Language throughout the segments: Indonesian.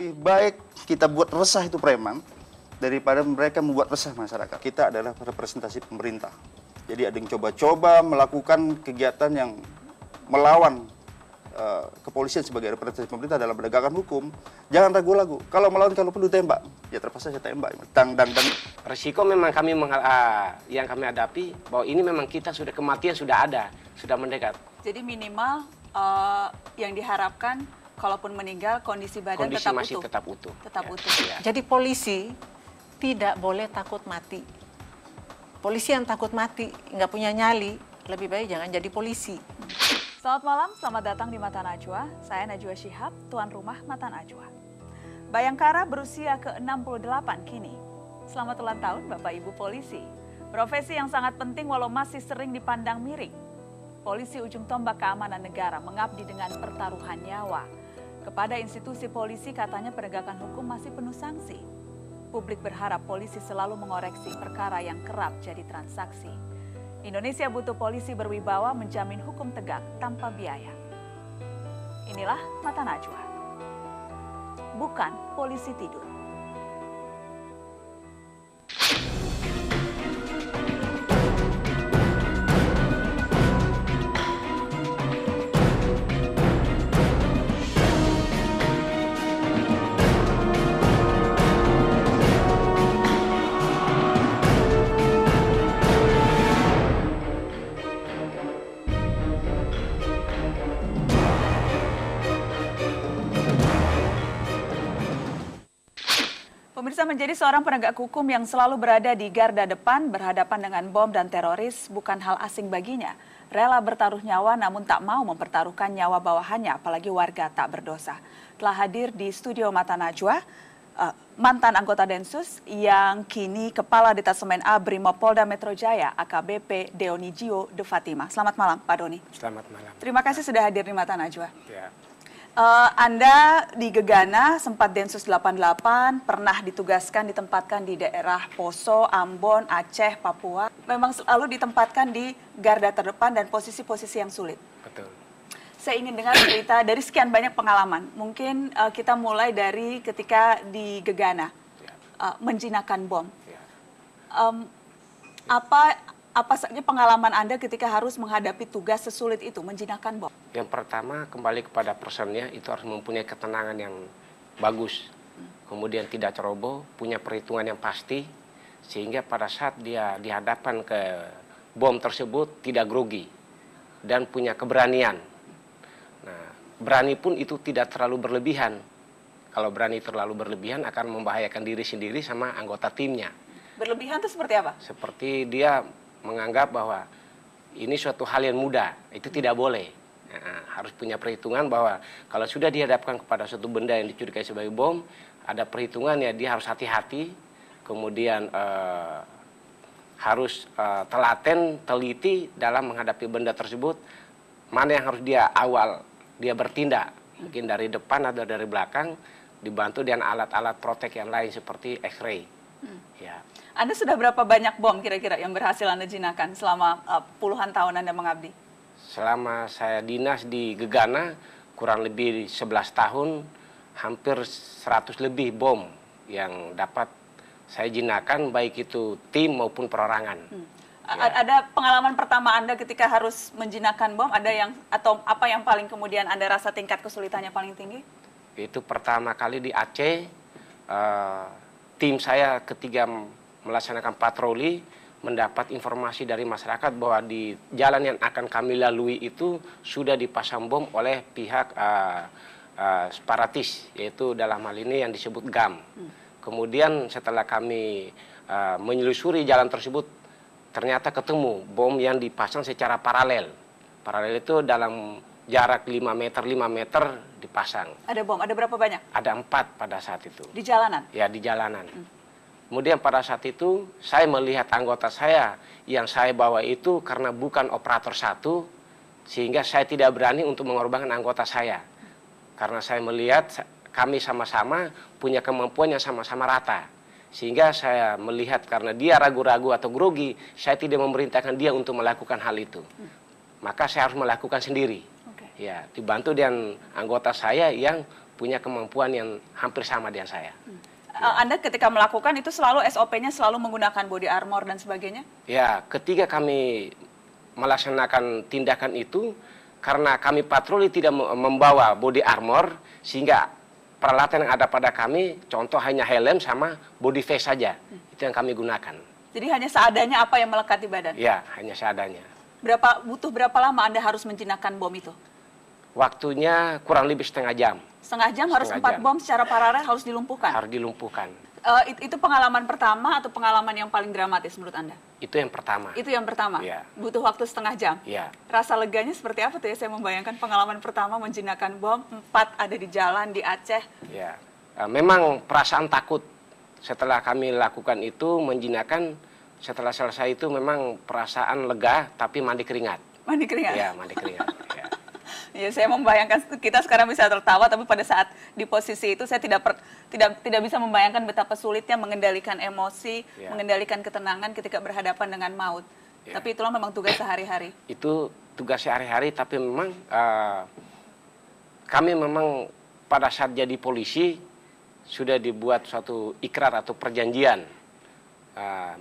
Lebih baik kita buat resah itu preman daripada mereka membuat resah masyarakat. Kita adalah representasi pemerintah. Jadi ada yang coba-coba melakukan kegiatan yang melawan kepolisian sebagai representasi pemerintah dalam penegakan hukum. Jangan ragu-ragu. Kalau melawan, kalau perlu tembak, ya terpaksa saya tembak. Dan resiko memang kami yang kami hadapi bahwa ini memang kita sudah kematian sudah ada, sudah mendekat. Jadi minimal yang diharapkan kalaupun meninggal kondisi badan Kondisi tetap masih utuh. tetap utuh. Tetap Ya. utuh. Ya. Jadi polisi tidak boleh takut mati. Polisi yang takut mati, nggak punya nyali, lebih baik jangan jadi polisi. Selamat malam, selamat datang di Mata Najwa. Saya Najwa Shihab, tuan rumah Mata Najwa. Bayangkara berusia ke-68 kini. Selamat ulang tahun Bapak Ibu Polisi. Profesi yang sangat penting walau masih sering dipandang miring. Polisi ujung tombak keamanan negara mengabdi dengan pertaruhan nyawa. Kepada institusi polisi katanya penegakan hukum masih penuh sanksi. Publik berharap polisi selalu mengoreksi perkara yang kerap jadi transaksi. Indonesia butuh polisi berwibawa menjamin hukum tegak tanpa biaya. Inilah Mata Najwa. Bukan polisi tidur. Pemirsa, menjadi seorang penegak hukum yang selalu berada di garda depan berhadapan dengan bom dan teroris bukan hal asing baginya. Rela bertaruh nyawa namun tak mau mempertaruhkan nyawa bawahannya, apalagi warga tak berdosa. Telah hadir di studio Mata Najwa, mantan anggota Densus yang kini Kepala Detasemen A Brimopolda Metro Jaya AKBP Deonigio De Fatima. Selamat malam Pak Doni. Selamat malam. Terima kasih sudah hadir di Mata Najwa. Ya. Anda di Gegana, sempat Densus 88, pernah ditempatkan di daerah Poso, Ambon, Aceh, Papua. Memang selalu ditempatkan di garda terdepan dan posisi-posisi yang sulit. Betul. Saya ingin dengar cerita dari sekian banyak pengalaman. Mungkin kita mulai dari ketika di Gegana, menjinakkan bom. Ya. Apa saja pengalaman Anda ketika harus menghadapi tugas sesulit itu, menjinakkan bom? Yang pertama, kembali kepada personnya, itu harus mempunyai ketenangan yang bagus. Kemudian tidak ceroboh, punya perhitungan yang pasti, sehingga pada saat dia dihadapkan ke bom tersebut tidak grogi dan punya keberanian. Nah, berani pun itu tidak terlalu berlebihan. Kalau berani terlalu berlebihan akan membahayakan diri sendiri sama anggota timnya. Berlebihan itu seperti apa? Seperti dia menganggap bahwa ini suatu hal yang mudah, itu tidak boleh. Nah, harus punya perhitungan bahwa kalau sudah dihadapkan kepada suatu benda yang dicurigai sebagai bom, ada perhitungan ya, dia harus hati-hati, kemudian harus telaten, teliti dalam menghadapi benda tersebut, mana yang harus dia bertindak, mungkin dari depan atau dari belakang, dibantu dengan alat-alat protek yang lain seperti X-ray. Ya. Anda sudah berapa banyak bom kira-kira yang berhasil Anda jinakan selama puluhan tahun Anda mengabdi? Selama saya dinas di Gegana, kurang lebih 11 tahun, hampir 100 lebih bom yang dapat saya jinakan, baik itu tim maupun perorangan. Ya. Ada pengalaman pertama Anda ketika harus menjinakkan bom, atau apa yang paling kemudian Anda rasa tingkat kesulitannya paling tinggi? Itu pertama kali di Aceh, tim saya ketika melaksanakan patroli mendapat informasi dari masyarakat bahwa di jalan yang akan kami lalui itu sudah dipasang bom oleh pihak separatis, yaitu dalam hal ini yang disebut GAM. Kemudian setelah kami menyelusuri jalan tersebut, ternyata ketemu bom yang dipasang secara paralel. Paralel itu dalam jarak 5 meter dipasang. Ada bom, ada berapa banyak? Ada 4 pada saat itu. Di jalanan? Ya, di jalanan. Kemudian pada saat itu saya melihat anggota saya yang saya bawa itu karena bukan operator satu, sehingga saya tidak berani untuk mengorbankan anggota saya. Karena saya melihat kami sama-sama punya kemampuan yang sama-sama rata. Sehingga saya melihat karena dia ragu-ragu atau grogi, saya tidak memerintahkan dia untuk melakukan hal itu. Maka saya harus melakukan sendiri. Ya, dibantu dengan anggota saya yang punya kemampuan yang hampir sama dengan saya. Anda ketika melakukan itu selalu SOP-nya selalu menggunakan body armor dan sebagainya? Ya, ketika kami melaksanakan tindakan itu, karena kami patroli tidak membawa body armor, sehingga peralatan yang ada pada kami, contoh hanya helm sama body vest saja, itu yang kami gunakan. Jadi hanya seadanya apa yang melekat di badan? Ya, hanya seadanya. Butuh berapa lama Anda harus menjinakkan bom itu? Waktunya kurang lebih setengah jam. Setengah jam harus 4 bom secara paralel harus dilumpuhkan? Harus dilumpuhkan. Itu pengalaman pertama atau pengalaman yang paling dramatis menurut Anda? Itu yang pertama. Itu yang pertama? Iya. Butuh waktu setengah jam? Iya. Rasa leganya seperti apa tuh ya? Saya membayangkan pengalaman pertama menjinakkan bom, 4 ada di jalan di Aceh. Ya, memang perasaan takut setelah kami lakukan itu menjinakkan, setelah selesai itu memang perasaan lega tapi mandi keringat. Mandi keringat? Ya, mandi keringat. Ya. Ya, saya membayangkan kita sekarang bisa tertawa, tapi pada saat di posisi itu saya tidak bisa membayangkan betapa sulitnya mengendalikan emosi, Ya. mengendalikan ketenangan ketika berhadapan dengan maut. Ya. Tapi itulah memang tugas sehari-hari. Itu tugas sehari-hari, tapi memang kami memang pada saat jadi polisi sudah dibuat suatu ikrar atau perjanjian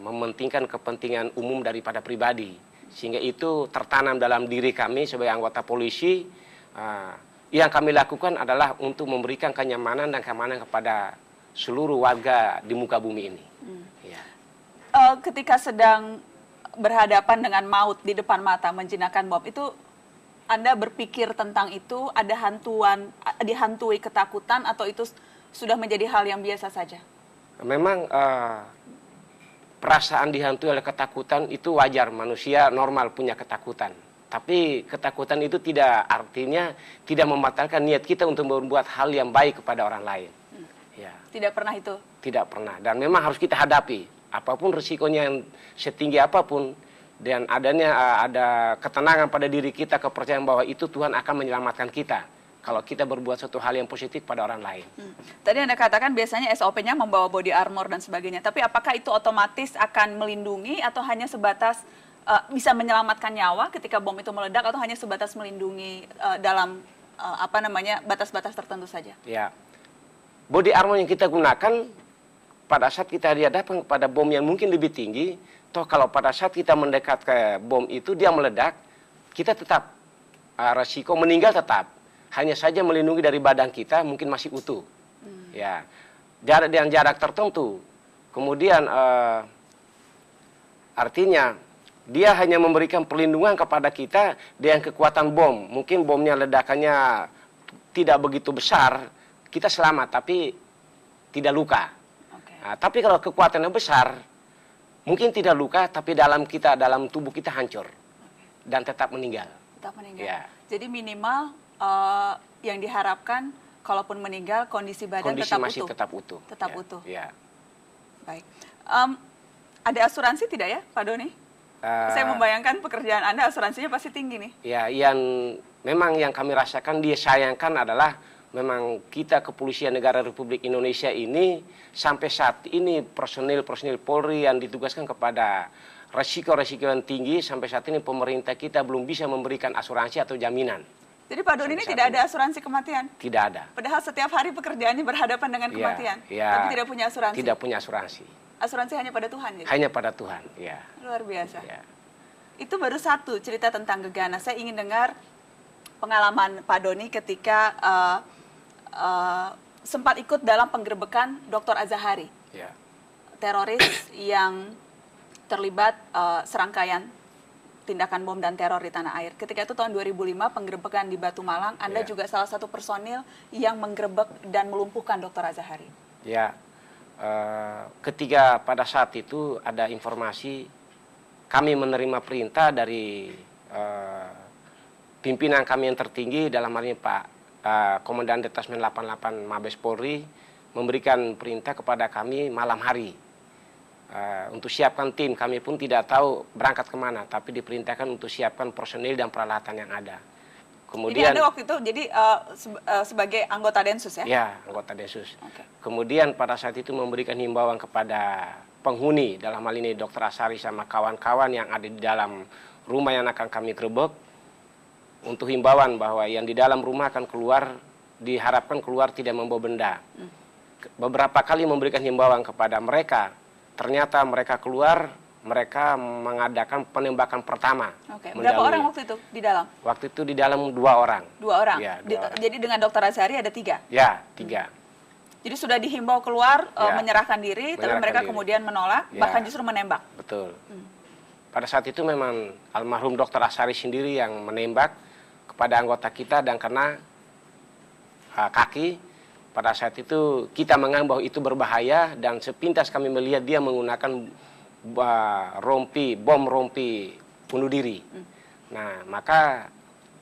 mementingkan kepentingan umum daripada pribadi, sehingga itu tertanam dalam diri kami sebagai anggota polisi. Yang kami lakukan adalah untuk memberikan kenyamanan dan keamanan kepada seluruh warga di muka bumi ini. Ya. Ketika sedang berhadapan dengan maut di depan mata menjinakkan bom, itu Anda berpikir tentang itu, ada dihantui ketakutan, atau itu sudah menjadi hal yang biasa saja? Memang perasaan dihantui oleh ketakutan itu wajar, manusia normal punya ketakutan. Tapi ketakutan itu tidak artinya tidak membatalkan niat kita untuk membuat hal yang baik kepada orang lain. Ya. Tidak pernah itu? Tidak pernah. Dan memang harus kita hadapi. Apapun risikonya yang setinggi apapun, dan ada ketenangan pada diri kita, kepercayaan bahwa itu Tuhan akan menyelamatkan kita kalau kita berbuat suatu hal yang positif pada orang lain. Tadi Anda katakan biasanya SOP-nya membawa body armor dan sebagainya. Tapi apakah itu otomatis akan melindungi atau hanya sebatas bisa menyelamatkan nyawa ketika bom itu meledak, atau hanya sebatas melindungi dalam batas-batas tertentu saja? Ya, body armor yang kita gunakan pada saat kita dihadapkan kepada bom yang mungkin lebih tinggi, toh kalau pada saat kita mendekat ke bom itu dia meledak, kita tetap resiko meninggal tetap. Hanya saja melindungi dari badan kita mungkin masih utuh. Ya, jarak tertentu. Kemudian artinya dia hanya memberikan perlindungan kepada kita dengan kekuatan bom. Mungkin bomnya ledakannya tidak begitu besar, kita selamat, tapi tidak luka. Okay. Nah, tapi kalau kekuatannya besar, mungkin tidak luka, tapi dalam tubuh kita hancur dan tetap meninggal. Tetap meninggal. Ya. Jadi minimal yang diharapkan, kalaupun meninggal, kondisi badan Kondisi tetap masih utuh. tetap utuh. Tetap Ya. utuh. Ya. Baik. Ada asuransi tidak ya, Pak Doni? Saya membayangkan pekerjaan Anda asuransinya pasti tinggi nih. Ya, memang yang kami rasakan disayangkan adalah memang kita Kepolisian Negara Republik Indonesia ini sampai saat ini personil Polri yang ditugaskan kepada resiko-resiko yang tinggi, sampai saat ini pemerintah kita belum bisa memberikan asuransi atau jaminan. Jadi Pak Doni ini tidak ada asuransi kematian? Tidak ada. Padahal setiap hari pekerjaannya berhadapan dengan kematian, tapi tidak punya asuransi? Tidak punya asuransi. Asuransi hanya pada Tuhan gitu? Hanya pada Tuhan, ya. Luar biasa. Ya. Itu baru satu cerita tentang Gegana. Saya ingin dengar pengalaman Pak Doni ketika sempat ikut dalam penggerbekan Dr. Azahari, Ya. teroris yang terlibat serangkaian tindakan bom dan teror di tanah air. Ketika itu tahun 2005, penggerbekan di Batu Malang, Anda juga salah satu personil yang menggerebek dan melumpuhkan Dr. Azahari. Ya. Ketika pada saat itu ada informasi, kami menerima perintah dari pimpinan kami yang tertinggi, dalam hal ini Pak Komandan Detasmen 88 Mabes Polri, memberikan perintah kepada kami malam hari untuk siapkan tim. Kami pun tidak tahu berangkat kemana, tapi diperintahkan untuk siapkan personil dan peralatan yang ada. Kemudian, jadi Anda waktu itu sebagai anggota Densus ya? Ya, anggota Densus. Okay. Kemudian pada saat itu memberikan himbauan kepada penghuni, dalam hal ini Dr. Asari sama kawan-kawan yang ada di dalam rumah yang akan kami gerebek, untuk himbauan bahwa yang di dalam rumah akan keluar diharapkan keluar tidak membawa benda. Beberapa kali memberikan himbauan kepada mereka, ternyata mereka keluar, mereka mengadakan penembakan pertama. Oke. Berapa mendahului. orang waktu itu di dalam? Waktu itu di dalam 2 orang. 2 orang. Ya, 2 orang. Jadi dengan Dokter Azhari ada 3. Ya, 3. Jadi sudah dihimbau keluar Ya. menyerahkan diri, tapi Menyerahkan mereka diri. kemudian menolak, Ya. bahkan justru menembak. Betul. Pada saat itu memang almarhum Dr. Azhari sendiri yang menembak kepada anggota kita dan kena kaki. Pada saat itu kita menganggap bahwa itu berbahaya dan sepintas kami melihat dia menggunakan bom rompi bunuh diri. Nah, maka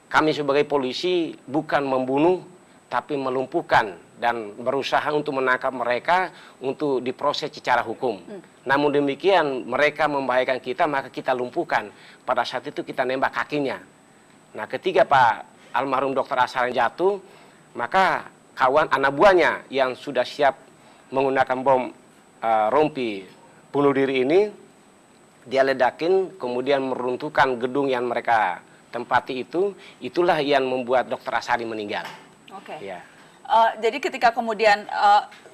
kami sebagai polisi bukan membunuh tapi melumpuhkan dan berusaha untuk menangkap mereka untuk diproses secara hukum. Namun demikian mereka membahayakan kita, maka kita lumpuhkan. Pada saat itu kita nembak kakinya. Nah, ketika Pak almarhum Dr. Azhari jatuh, maka kawan anak buahnya yang sudah siap menggunakan bom rompi bunuh diri ini, dia ledakin, kemudian meruntuhkan gedung yang mereka tempati itu, itulah yang membuat Dr. Azhari meninggal. Oke. Ya. Jadi ketika kemudian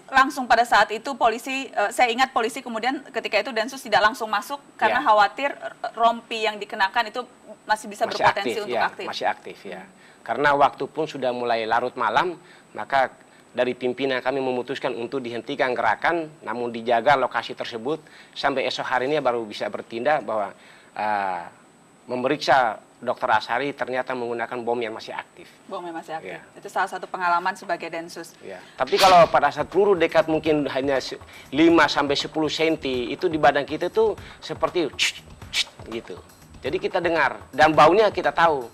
langsung pada saat itu polisi, saya ingat polisi kemudian ketika itu Densus tidak langsung masuk karena Ya. khawatir rompi yang dikenakan itu masih bisa berpotensi untuk ya, aktif. masih aktif ya. Karena waktu pun sudah mulai larut malam, maka dari pimpinan kami memutuskan untuk dihentikan gerakan, namun dijaga lokasi tersebut sampai esok harinya baru bisa bertindak bahwa memeriksa Dr. Azhari ternyata menggunakan bom yang masih aktif. Bom yang masih aktif. Ya. Itu salah satu pengalaman sebagai Densus. Ya. Tapi kalau pada saat peluru dekat mungkin hanya 5-10 cm, itu di badan kita tuh seperti gitu. Jadi kita dengar dan baunya kita tahu.